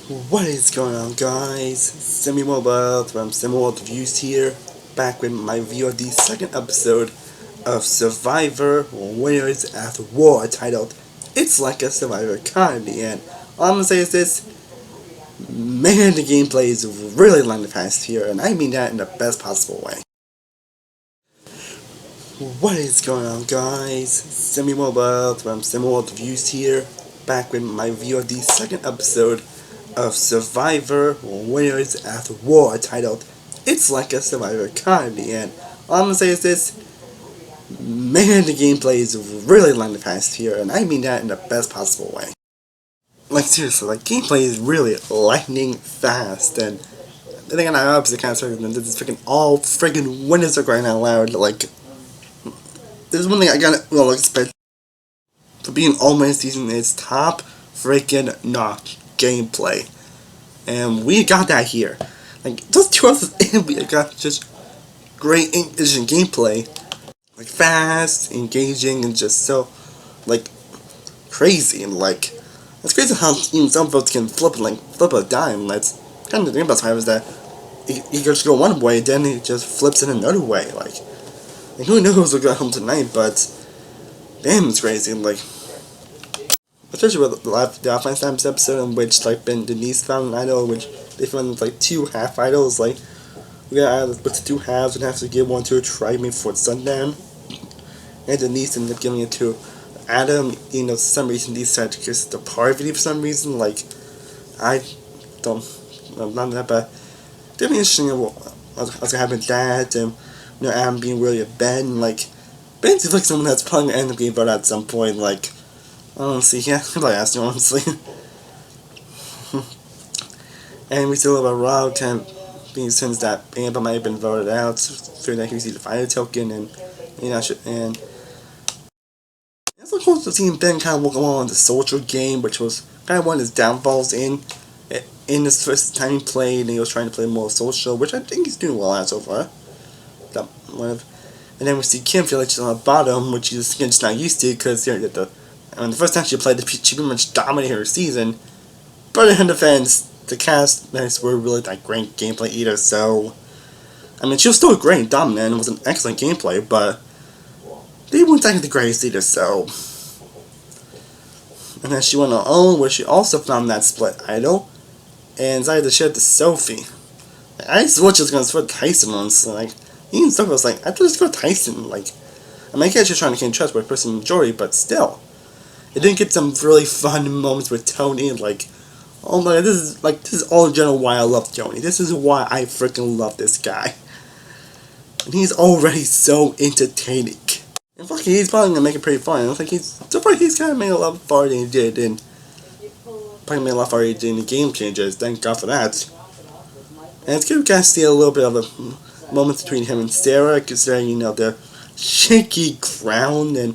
What is going on, guys? Semi-Mobile from Semi-World Reviews here, back with my review of the second episode of Survivor Winners at War, titled It's Like a Survivor Economy. And all I'm gonna say is this: man, the gameplay is really lightning fast here, and I mean that in the best possible way. What is going on, guys? Semi-Mobile from Semi-World Reviews here, back with my review of the second episode of Survivor Winners at War, titled It's Like a Survivor Economy. And all I'm gonna say is this: man, the gameplay is really lightning fast here, and I mean that in the best possible way. Like, seriously, like, gameplay is really lightning fast, and then again, I obviously kind of started, and this is freaking all freaking winners are crying out loud. Like, there's one thing I gotta expect for being all my season is top freaking notch gameplay. And we got that here. Like, just 2 hours in, we got just great engaging gameplay. Like, fast, engaging, and just so, like, crazy. And, like, it's crazy how even some folks can flip a dime. That's kind of the thing about Survivor is that he just go one way, then he just flips in another way. Like who knows what's going home tonight, but damn, it's crazy. Like, especially with the offline times episode in which, like, Ben Denise found an idol, which they found, like, 2 half idols. Like, we got with the 2 halves and have to give one to a tribe before sundown. And Denise ended up giving it to Adam. You know, for some reason, they decided to kiss the Parvati for some reason. Like, I don't know, not that, but definitely interesting what's gonna happen with that. And, you know, Adam being really a Ben. Like, Ben seems like someone that's probably gonna end up getting voted out at some point. Like, honestly, yeah, I'd like to ask you, honestly. And we still have a Rob kind of being since that Amber might have been voted out, so that he received the fire token, and, you know, and it's so cool to see Ben kind of work along on the social game, which was kind of one of his downfalls in his first time he played, and he was trying to play more social, which I think he's doing well at so far. And then we see Kim feel like she's on the bottom, which she's just not used to, because the first time she played, she pretty much dominated her season. But in her defense, the cast were really that great gameplay either, so I mean, she was still great and dominant, and was an excellent gameplay, but they weren't the greatest either, so. And then she went on her own, where she also found that split idol, and decided to share it to Sophie. I thought she was going to split Tyson on, so, like, even Sophie was like, I thought just go Tyson, like, I mean, I guess she's trying to gain trust with person majority, but still. It didn't get some really fun moments with Tony, like, oh my god, this is all in general why I love Tony. This is why I freaking love this guy. And he's already so entertaining. And fuck, he's probably gonna make it pretty fun. I think so far he's kind of made a lot farther than he did, and probably made a lot farther than he did in the Game Changers. Thank God for that. And it's good to kind of see a little bit of a moment between him and Sarah, considering, you know, their shaky ground and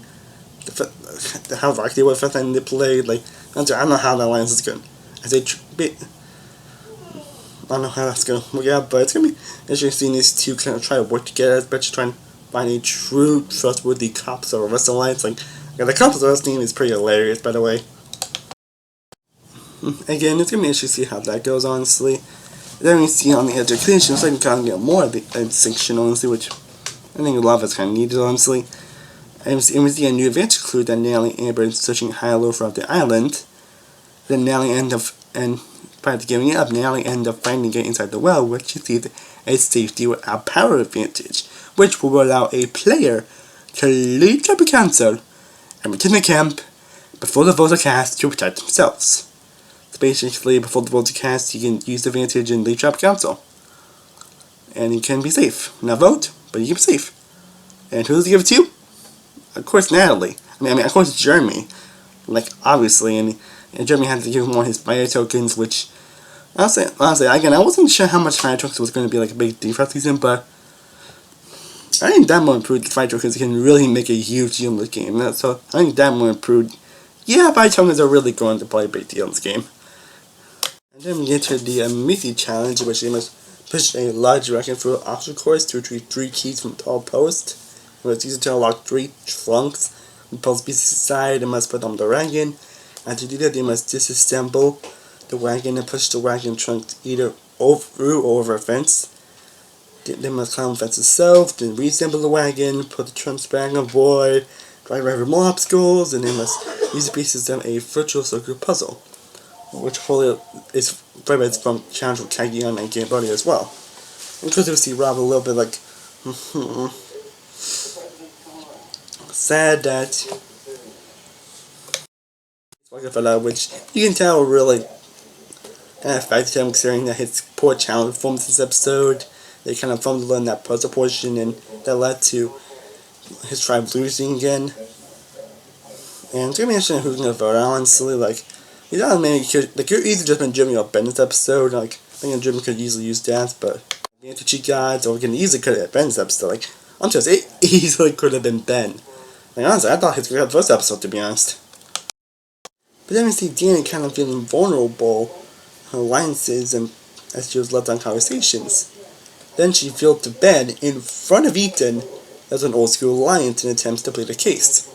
how rocky they were the first time they played. Like, I don't know how that alliance is good. I don't know how that's gonna work out, but it's gonna be interesting seeing these two kind of try to work together, especially trying to find a true, trustworthy cops or Wrestling Alliance. Like, yeah, the cops wrestling team is pretty hilarious, by the way. Again, it's gonna be interesting to see how that goes, honestly. Then we see on the education, so I can kind of get more of the section, honestly, which I think a lot of it's kind of needed, honestly. And we see a new adventure clue that Nelly and Amber is searching high-low throughout the island. Then Nelly and prior to giving it up, Nelly ended up finding it inside the well, which is a safety without power advantage, which will allow a player to leave tribal council and return to camp before the votes are cast to protect themselves. So basically, before the votes are cast, you can use the advantage and leave tribal council. And you can be safe. Not vote, but you can be safe. And who does he give it to? Of course, Natalie. I mean, of course, Jeremy. Like, obviously, and Jeremy had to give him one of his fire tokens, which, honestly, again, I wasn't sure how much fire tokens was going to be, like, a big deal for this season, but I think that more improved fire tokens can really make a huge deal in this game. So, I think that more improved. Yeah, fire tokens are really going to play a big deal in this game. And then we get to the Mickey challenge, which they must push a large direction through an obstacle course to retrieve 3 keys from a tall post. It was used to unlock 3 trunks. With post pieces aside, they must put on the wagon. And to do that, they must disassemble the wagon and push the wagon trunk either over a fence. Then must climb the fence itself, then reassemble the wagon, put the trunks back on board, drive over more obstacles, and then must use the pieces of a virtual circuit puzzle, which hopefully is very much from challenge with Kagion and Game Buddy as well. Because we see Rob a little bit like sad that which you can tell really kind of affected him considering that his poor challenge performance this episode. They kind of fumbled in that puzzle portion and that led to his tribe losing again. And it's gonna be interesting who's gonna vote, honestly. Like, you know, maybe like you're easily just been Jimmy or Ben this episode. Like, I think Jimmy could easily use that, but the anti-cheat gods, or we can easily could have been this episode. Like, I'm just it easily could have been Ben. Like, honestly, I thought his was the first episode, to be honest. But then we see Danny kind of feeling vulnerable, her alliances, and as she was left on conversations. Then she fell to bed in front of Ethan as an old school alliance in attempts to plead a case.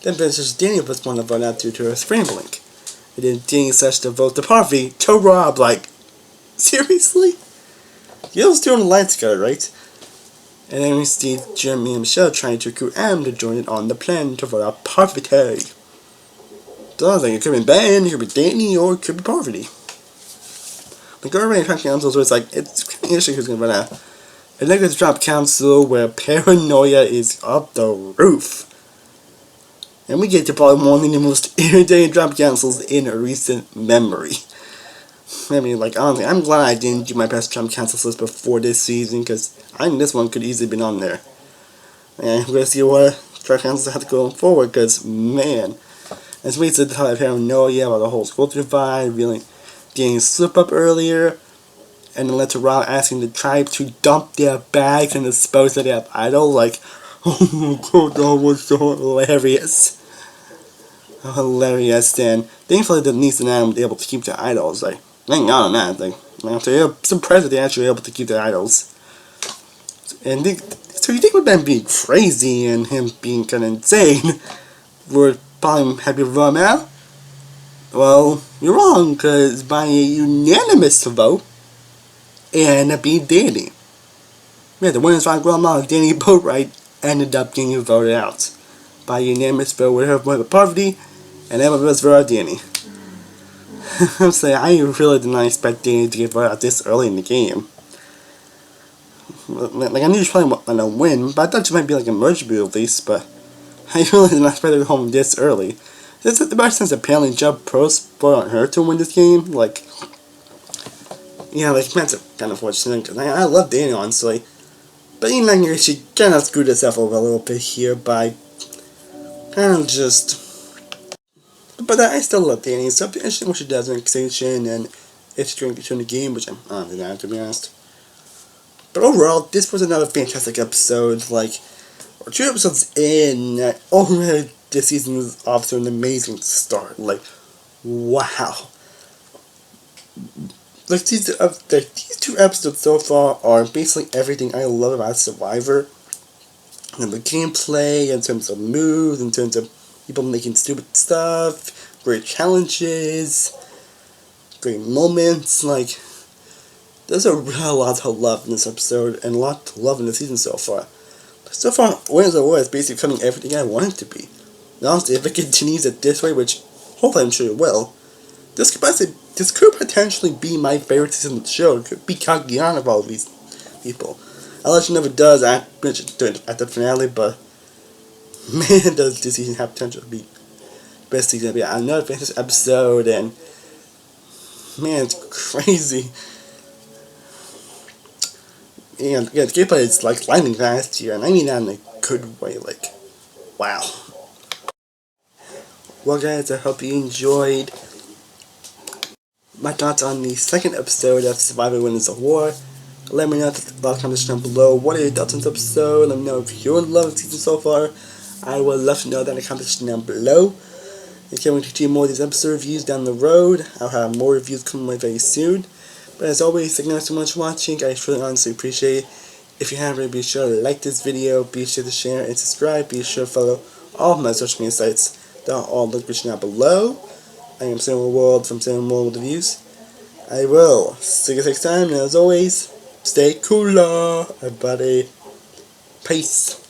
Then Princess Danny was one to vote out due to her scrambling. And then Danny starts to vote the party to Rob, like, seriously? You all still in the alliance together, right? And then we see Jeremy and Michelle trying to recruit Adam to join in on the plan to vote out Parvati. So I was like, it could be Ben, it could be Danny, or it could be Parvati. The government attraction council was like, it's kind of interesting who's going to run out. A negative drop council where paranoia is up the roof. And we get to probably one of the most irritating drop councils in recent memory. I mean, like, honestly, I'm glad I didn't do my best drop council list before this season, because I think this one could easily been on there. And we're going to see what drop councils have to go forward, because, man, as we said, how paranoia about the whole school divide, really getting slip up earlier, and then led to Rob asking the tribe to dump their bags and dispose of their idol. Like, oh my god, that was so hilarious. Hilarious. And thankfully, the niece and Adam were able to keep their idols. Like, thank God on that. Like, I'm surprised that they actually were able to keep their idols. And so you think with them being crazy and him being kind of insane, would probably happy with Rob out? Well, you're wrong, because by a unanimous vote, it ended up being Danny. Yeah, the winner's right grandma and Danny Boatwright ended up getting voted out by a unanimous vote with her with Parvati, and everyone was voted out Danny. I'm saying, I really did not expect Danny to get voted out this early in the game. Like, I knew she was probably going to win, but I thought she might be like a merge build at least, but I really did not expect her to go home this early. This is the best sense apparently Jump Pros voted on her to win this game. Like, yeah, like, that's kind of fortunate, because I love Danny, honestly. But you know, she kind of screwed herself over a little bit here by kind of just. But I still love Danny. It's something interesting what she does in Extinction and if she's going to the game, which I'm not that, to be honest. But overall, this was another fantastic episode. Like, we're 2 episodes in, already this season is off to an amazing start. Like, wow. Like, these 2 episodes so far are basically everything I love about Survivor. And the gameplay, in terms of moves, in terms of people making stupid stuff, great challenges, great moments. Like, there's a real lot to love in this episode, and a lot to love in the season so far. But so far, Winners of War is basically becoming everything I want it to be. And honestly, if it continues it this way, which hopefully I'm sure it will, this could potentially be my favorite season of the show. It could be Kagiana of all of these people. I'll let you know if it does at the finale, but man, does this season have potential to be the best season ever. Another fantastic episode, and man, it's crazy. And yeah, the gameplay is like lightning fast here, and I mean that in a good way. Like, wow. Well, guys, I hope you enjoyed my thoughts on the second episode of Survivor Winners of War. Let me know in the comments down below. What are your thoughts on this episode? Let me know if you're in love with the season so far. I would love to know that in the comments down below. If you want to see more of these episode reviews down the road, I'll have more reviews coming my very soon. But as always, thank you guys so much for watching. I really honestly appreciate it. If you haven't, be sure to like this video, be sure to share and subscribe, be sure to follow all of my social media sites. They're all linked down below. I am Cinema World from Cinema World Reviews. I will. See you next time, and as always, stay cooler, everybody. Peace.